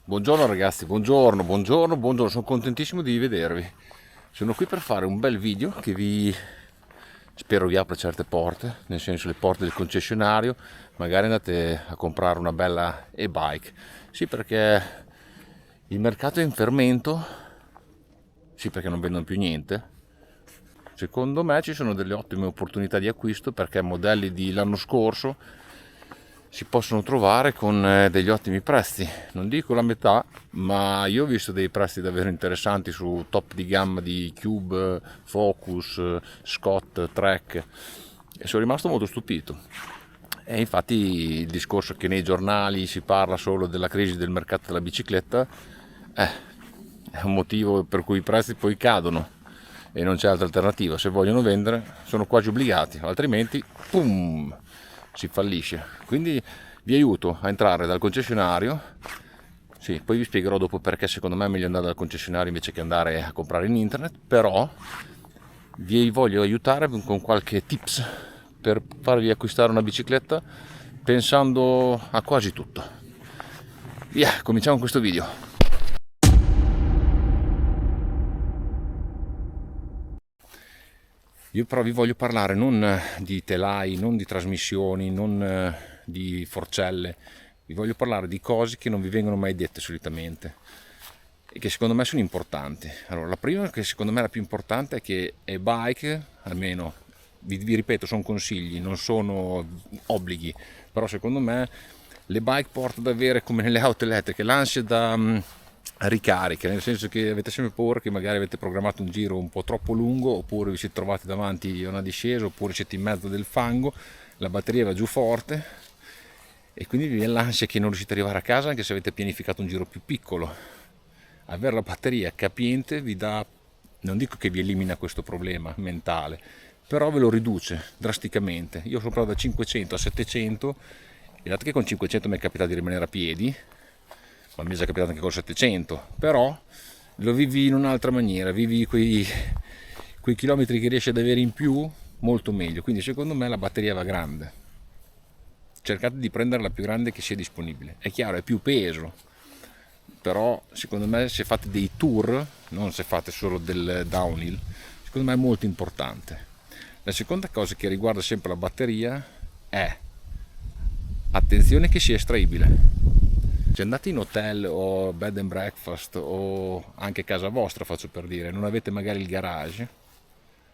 Buongiorno ragazzi, buongiorno, sono contentissimo di vedervi. Sono qui per fare un bel video che spero vi apra certe porte, nel senso le porte del concessionario, magari andate a comprare una bella e-bike. Sì, perché il mercato è in fermento, sì, perché non vendono più niente. Secondo me ci sono delle ottime opportunità di acquisto perché modelli dell'anno scorso si possono trovare con degli ottimi prezzi, non dico la metà, ma io ho visto dei prezzi davvero interessanti su top di gamma di Cube, Focus, Scott, Trek e sono rimasto molto stupito. E infatti il discorso che nei giornali si parla solo della crisi del mercato della bicicletta è un motivo per cui i prezzi poi cadono e non c'è altra alternativa. Se vogliono vendere sono quasi obbligati, altrimenti pum, si fallisce. Quindi vi aiuto a entrare dal concessionario. Sì, poi vi spiegherò dopo perché secondo me è meglio andare dal concessionario invece che andare a comprare in internet, però vi voglio aiutare con qualche tips per farvi acquistare una bicicletta pensando a quasi tutto. Via, cominciamo questo video. Io però vi voglio parlare non di telai, non di trasmissioni, non di forcelle, vi voglio parlare di cose che non vi vengono mai dette solitamente e che secondo me sono importanti. Allora, la prima che secondo me è la più importante è che e-bike, almeno vi ripeto, sono consigli, non sono obblighi, però secondo me le bike portano ad avere, come nelle auto elettriche, l'ansia da ricarica, nel senso che avete sempre paura che magari avete programmato un giro un po' troppo lungo, oppure vi siete trovati davanti a una discesa, oppure siete in mezzo del fango, la batteria va giù forte e quindi vi viene l'ansia che non riuscite ad arrivare a casa anche se avete pianificato un giro più piccolo. Avere la batteria capiente vi dà, non dico che vi elimina questo problema mentale, però ve lo riduce drasticamente. Io sono provato da 500 a 700 e dato che con 500 mi è capitato di rimanere a piedi, ma mi è già capitato anche con 700, però lo vivi in un'altra maniera, vivi quei chilometri che riesci ad avere in più molto meglio, quindi secondo me la batteria va grande. Cercate di prendere la più grande che sia disponibile. È chiaro, è più peso, però secondo me se fate dei tour, non se fate solo del downhill, secondo me è molto importante. La seconda cosa che riguarda sempre la batteria è attenzione che sia estraibile. Se andate in hotel o bed and breakfast o anche casa vostra, faccio per dire, non avete magari il garage,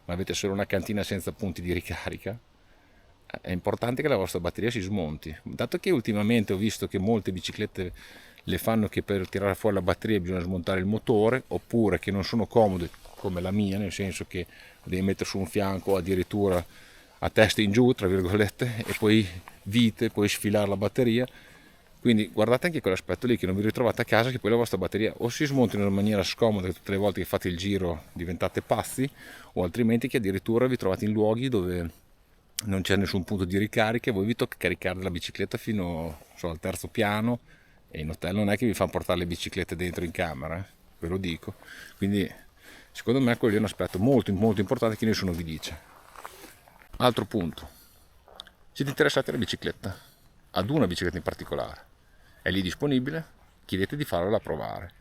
ma avete solo una cantina senza punti di ricarica, è importante che la vostra batteria si smonti. Dato che ultimamente ho visto che molte biciclette le fanno che per tirare fuori la batteria bisogna smontare il motore, oppure che non sono comode come la mia, nel senso che devi mettere su un fianco o addirittura a testa in giù, tra virgolette, e poi vite, poi sfilare la batteria. Quindi guardate anche quell'aspetto lì, che non vi ritrovate a casa, che poi la vostra batteria o si smonta in una maniera scomoda, che tutte le volte che fate il giro diventate pazzi, o altrimenti che addirittura vi trovate in luoghi dove non c'è nessun punto di ricarica e voi vi tocca caricare la bicicletta fino al terzo piano, e in hotel non è che vi fanno portare le biciclette dentro in camera, ve lo dico. Quindi secondo me quello è un aspetto molto molto importante che nessuno vi dice. Altro punto, siete interessati alla bicicletta, ad una bicicletta in particolare, è lì disponibile, chiedete di farla provare,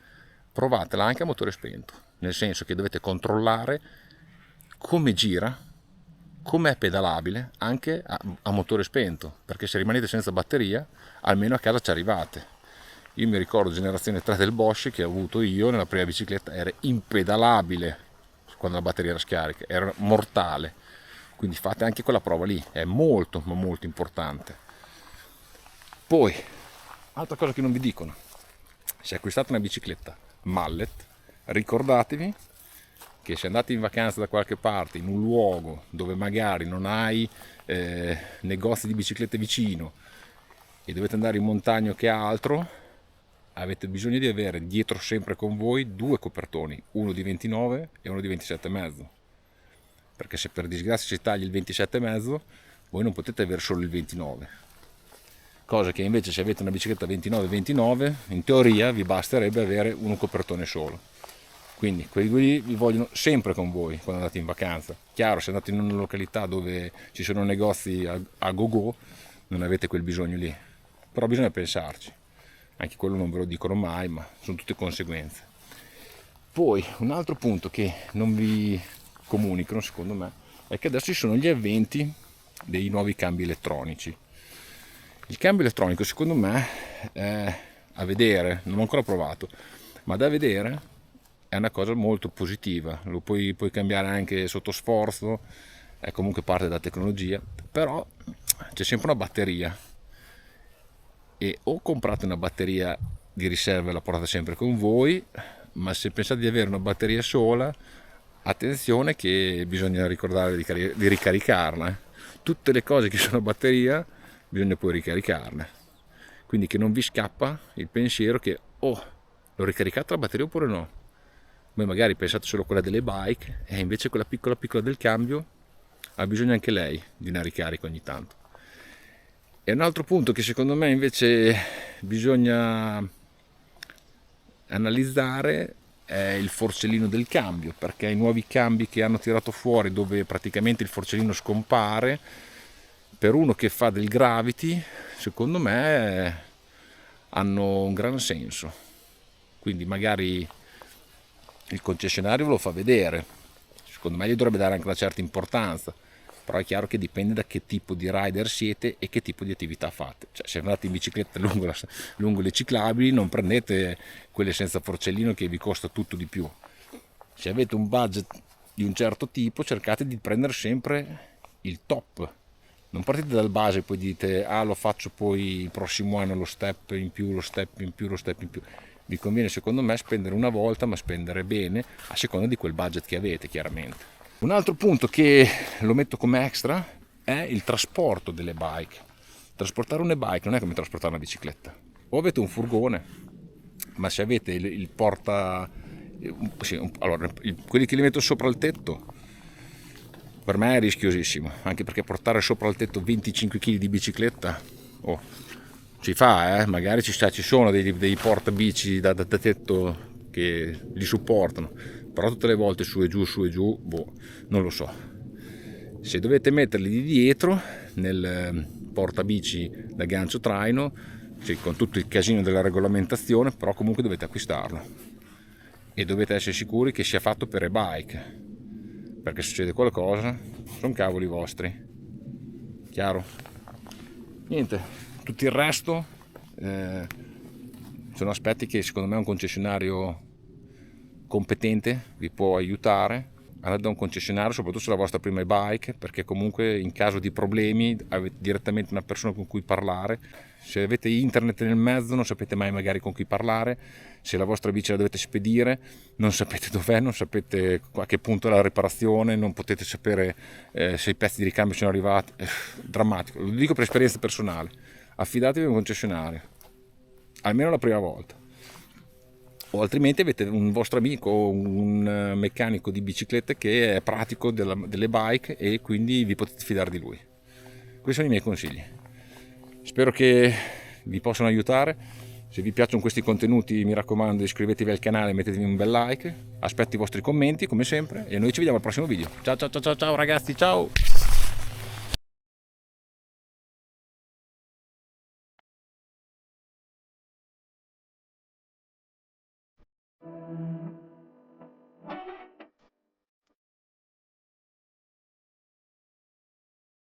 provatela anche a motore spento, nel senso che dovete controllare come gira, come è pedalabile anche a motore spento, perché se rimanete senza batteria almeno a casa ci arrivate. Io mi ricordo generazione 3 del Bosch che ho avuto io nella prima bicicletta, era impedalabile quando la batteria era scarica, era mortale, quindi fate anche quella prova lì, è molto ma molto importante. Poi, altra cosa che non vi dicono, se acquistate una bicicletta mallet, ricordatevi che se andate in vacanza da qualche parte, in un luogo dove magari non hai negozi di biciclette vicino e dovete andare in montagna o che altro, avete bisogno di avere dietro sempre con voi due copertoni, uno di 29 e uno di 27,5, perché se per disgrazia si taglia il 27,5 voi non potete avere solo il 29, cosa che invece se avete una bicicletta 29-29 in teoria vi basterebbe avere un copertone solo. Quindi quelli due lì vi vogliono sempre con voi quando andate in vacanza. Chiaro, se andate in una località dove ci sono negozi a go-go non avete quel bisogno lì, però bisogna pensarci. anche quello non ve lo dicono mai, ma sono tutte conseguenze. Poi un altro punto che non vi comunicano secondo me è che adesso ci sono gli avventi dei nuovi cambi elettronici. Il cambio elettronico secondo me è a vedere, non ho ancora provato, ma da vedere è una cosa molto positiva, lo puoi cambiare anche sotto sforzo, è comunque parte della tecnologia, però c'è sempre una batteria e o comprate una batteria di riserva e la portate sempre con voi, ma se pensate di avere una batteria sola, attenzione che bisogna ricordare di ricaricarla. Tutte le cose che sono a batteria bisogna poi ricaricarle, quindi che non vi scappa il pensiero che l'ho ricaricata la batteria oppure no. Voi magari pensate solo a quella delle bike e invece quella piccola del cambio ha bisogno anche lei di una ricarica ogni tanto. E un altro punto che secondo me invece bisogna analizzare è il forcellino del cambio, perché i nuovi cambi che hanno tirato fuori, dove praticamente il forcellino scompare, per uno che fa del gravity, secondo me hanno un gran senso. Quindi magari il concessionario lo fa vedere, secondo me gli dovrebbe dare anche una certa importanza, però è chiaro che dipende da che tipo di rider siete e che tipo di attività fate. Cioè, se andate in bicicletta lungo le ciclabili, non prendete quelle senza forcellino che vi costa tutto di più. Se avete un budget di un certo tipo, cercate di prendere sempre il top. Non partite dal base e poi dite lo faccio poi il prossimo anno lo step in più, lo step in più, lo step in più. Vi conviene secondo me spendere una volta, ma spendere bene a seconda di quel budget che avete, chiaramente. Un altro punto che lo metto come extra è il trasporto delle bike. Trasportare una bike non è come trasportare una bicicletta. O avete un furgone, ma se avete il porta... allora, quelli che li metto sopra il tetto, per me è rischiosissimo, anche perché portare sopra il tetto 25 kg di bicicletta, ci fa, magari ci sono dei portabici da tetto che li supportano, però tutte le volte su e giù, non lo so. Se dovete metterli di dietro nel portabici da gancio traino, con tutto il casino della regolamentazione, però comunque dovete acquistarlo e dovete essere sicuri che sia fatto per e-bike, perché succede qualcosa sono cavoli vostri, chiaro? Niente, tutto il resto sono aspetti che secondo me un concessionario competente vi può aiutare. Andate da un concessionario soprattutto sulla vostra prima e-bike, perché comunque in caso di problemi avete direttamente una persona con cui parlare. Se avete internet nel mezzo non sapete mai magari con chi parlare, se la vostra bici la dovete spedire non sapete dov'è, non sapete a che punto è la riparazione, non potete sapere se i pezzi di ricambio sono arrivati, drammatico, lo dico per esperienza personale. Affidatevi a un concessionario almeno la prima volta, o altrimenti avete un vostro amico o un meccanico di biciclette che è pratico delle bike e quindi vi potete fidare di lui. Questi sono i miei consigli, spero che vi possano aiutare. Se vi piacciono questi contenuti, mi raccomando, iscrivetevi al canale e mettetevi un bel like, aspetto i vostri commenti come sempre e noi ci vediamo al prossimo video. Ciao ragazzi, ciao!